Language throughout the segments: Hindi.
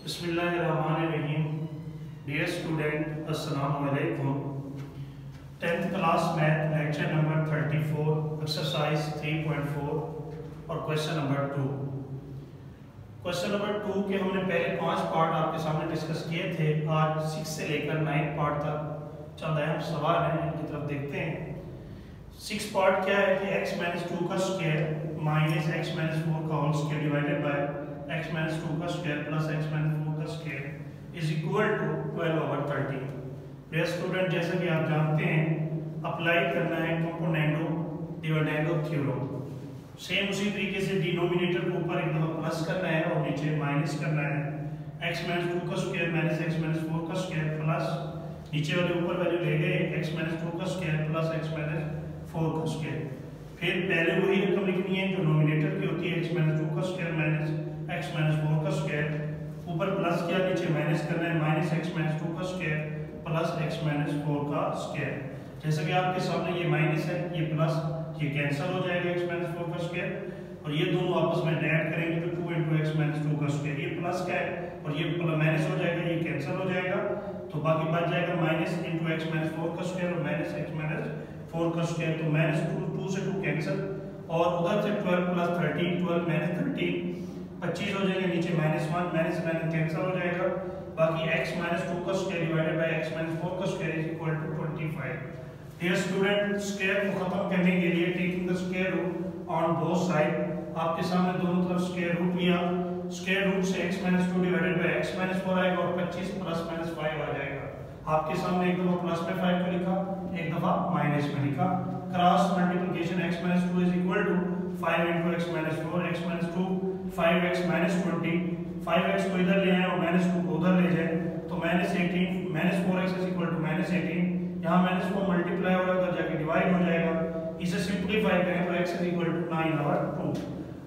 बिस्मिल्लाहिर्रहमानिर्रहीम। डियर स्टूडेंट, अस्सलाम वालेकुम। 10th class math lecture number 34, exercise 3.4 और क्वेश्चन नंबर 2। क्वेश्चन नंबर 2 के हमने पहले 5 पार्ट आपके सामने डिस्कस किए थे। आज 6 से लेकर 9 पार्ट तक चंद अहम सवाल हैं, इनकी तरफ देखते हैं। 6 पार्ट क्या है कि x - 2 का स्क्वायर माइनस x - 4 का whole square divided by x - 2 का स्क्वायर प्लस x - 4 का square is equal to 12/13। Dear student, जैसा कि आप जानते हैं अप्लाई करना है कंपोनेंडो डिविडेंडो थ्योरम। सेम उसी तरीके से डिनोमिनेटर को ऊपर एक दफा प्लस करना है और नीचे माइनस करना है। x - 2 का स्क्वायर माइनस x - 4 का स्क्वायर प्लस नीचे वाले ऊपर वैल्यू ले गए x - 2 का स्क्वायर प्लस x - 4 का स्क्वायर। फिर पहले वही रकम लिखनी है जो नोमिनेटर की होती है, x - 2 का स्क्वायर माइनस x - 4 का स्क्वायर, ऊपर प्लस किया नीचे माइनस करना है, माइनस x - 2 का स्क्वायर प्लस x - 4 का स्क्वायर। जैसा कि आपके सामने ये माइनस है, ये प्लस, ये कैंसिल हो जाएगा x - 4 का स्क्वायर और ये दोनों आपस में ऐड करेंगे तो 2 × x - 2 का स्क्वायर, ये प्लस का है और ये माइनस हो जाएगा, ये कैंसिल हो जाएगा तो बाकी बच जाएगा माइनस × x - 4 का स्क्वायर और माइनस x - 4 का स्क्वायर। तो माइनस 2 से 2 कैंसिल और उधर से 12 + 13, 12 - 13 25 हो जाएगा, नीचे -1 माइनस कैंसिल हो जाएगा, बाकी x - 2 का स्क्वायर डिवाइडेड बाय x - 4 का square is equal to 25। Dear student, square को खत्म करने के लिए taking the square root on both side, आपके सामने दोनों तरफ स्क्वायर रूट लिया। स्क्वायर रूट से x - 2 डिवाइडेड बाय x - 4 आएगा और 25 + -5 आ जाएगा। आपके सामने एक दफा प्लस में 5 को लिखा, एक दफा माइनस में लिखा। Cross multiplication x - 2 is equal to 5 × x - 4, x - 2 5x - 20, 5x को इधर ले आए और -2 को उधर ले जाए तो -18, -4x इज इक्वल टू -18, यहाँ -4 मल्टीप्लाई हो रहा है उधर जाके डिवाइड हो जाएगा। इसे सिंपलीफाई करें तो x इज इक्वल टू 9/2।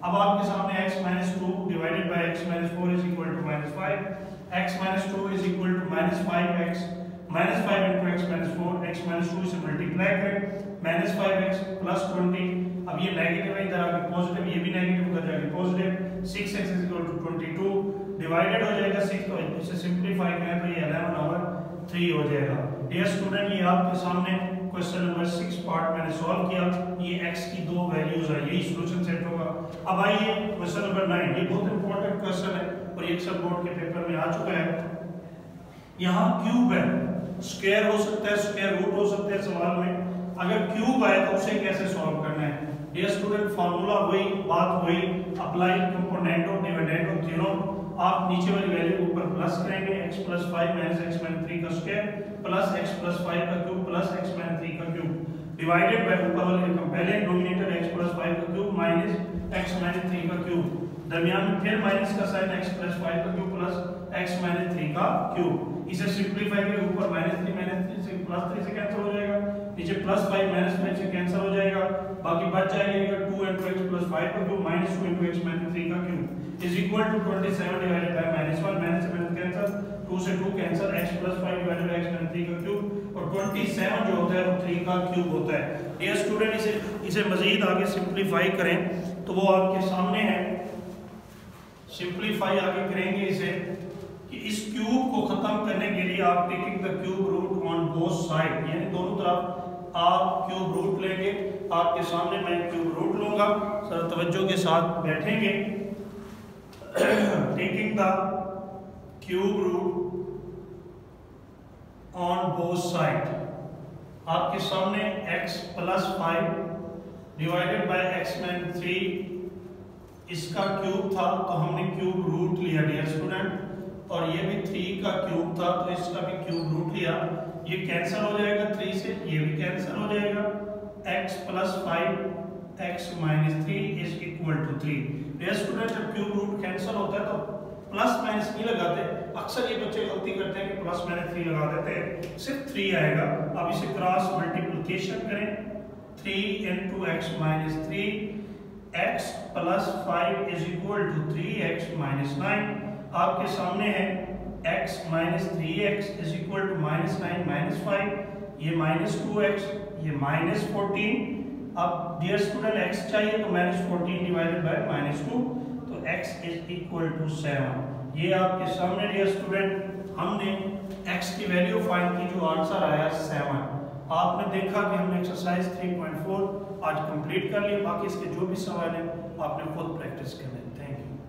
अब आपके सामने x - 2 divided by x - 4 is equal to -5, x - 2 is equal to -5x, -5 × x - 4, x - 2 से मल्टीप्लाई करें, -5x + 20, अब ये नेगेटिव है इधर आके पॉजिटिव, ये भी नेगेटिव उधर जाके positive, 6x is equal to 22 divided हो जाएगा 6, तो इसे सिंपलीफाई करें तो ये 11/3 हो जाएगा। डियर स्टूडेंट, ये आपके सामने क्वेश्चन नंबर 6 पार्ट मैंने सॉल्व किया। ये x की दो वैल्यूज है, यही सॉल्यूशन सेट होगा। अब आइए क्वेश्चन नंबर 9, ये बहुत इंपॉर्टेंट क्वेश्चन है और ये अक्सर बोर्ड के पेपर में आ चुका है। यहाँ क्यूब है, स्क्वायर हो सकता है, स्क्वायर रूट हो सकता है सवाल में। अगर क्यूब आए तो उसे कैसे सॉल्व करना है? डियर स्टूडेंट, फार्मूला वही, बात वही, अप्लाई कंपोनेंडो डिविडेंडो थ्योरम। आप नीचे वाली वैल्यू को ऊपर प्लस करेंगे, x + 5 - x - 3 का स्क्वायर प्लस x + 5 का क्यूब प्लस x - 3 का क्यूब डिवाइडेड बाय ऊपर वाले रकम, पहले डिनोमिनेटर x + 5 का क्यूब माइनस x - 3 का क्यूब, दरमियान में फिर माइनस का साइन x + 5 का क्यूब प्लस x - 3 का क्यूब। इसे सिंपलीफाई करें, ऊपर -3 से +3 से कैंसिल हो जाएगा, नीचे +5 -5 से कैंसिल हो जाएगा, बाकी बच जाएगा 2 × x + 5 का क्यूब -2 × x - 3 का cube is equal to 27 divided by -1 minus से माइनस कैंसिल, 2 से 2 cancel, x + 5 divided by x - 3 का क्यूब और 27 जो होता है वो 3 का क्यूब होता है। डियर स्टूडेंट, इसे मजीद आगे सिंपलीफाई करें तो वो आपके सामने है। सिंपलीफाई आगे करेंगे इसे कि इस क्यूब को खत्म करने के लिए आप taking the cube root on both side, यानी दोनों तरफ आप क्यूब रूट लेंगे। आपके सामने मैं क्यूब रूट लूंगा, सर तवज्जो के साथ बैठेंगे। Taking the cube root on both side, आपके सामने x + 5 डिवाइडेड बाय x - 3 इसका क्यूब था तो हमने क्यूब रूट लिया डियर स्टूडेंट, और ये भी 3 का क्यूब था तो इसका भी क्यूब रूट लिया। ये कैंसिल हो जाएगा 3 से, ये भी कैंसिल हो जाएगा, x + 5 x - 3 is equal to 3। Dear student, जब क्यूब रूट कैंसिल होता है तो प्लस माइनस नहीं लगाते, अक्सर ये बच्चे गलती करते हैं कि +-3 लगा देते हैं, सिर्फ 3 आएगा। अब इसे क्रॉस मल्टीप्लिकेशन करें, 3 × x - 3, x + 5 is equal to 3x - 9। आपके सामने है x - 3x is equal to -9 - 5, ये -2x, ये -14। अब डियर स्टूडेंट x चाहिए तो -14 डिवाइडेड बाय -2 तो x इज इक्वल टू 7। ये आपके सामने डियर स्टूडेंट हमने x की वैल्यू फाइंड की, जो आंसर आया 7। आपने देखा कि हमने एक्सरसाइज 3.4 आज कंप्लीट कर लिया। बाकी इसके जो भी सवाल है आपने खुद प्रैक्टिस करना है।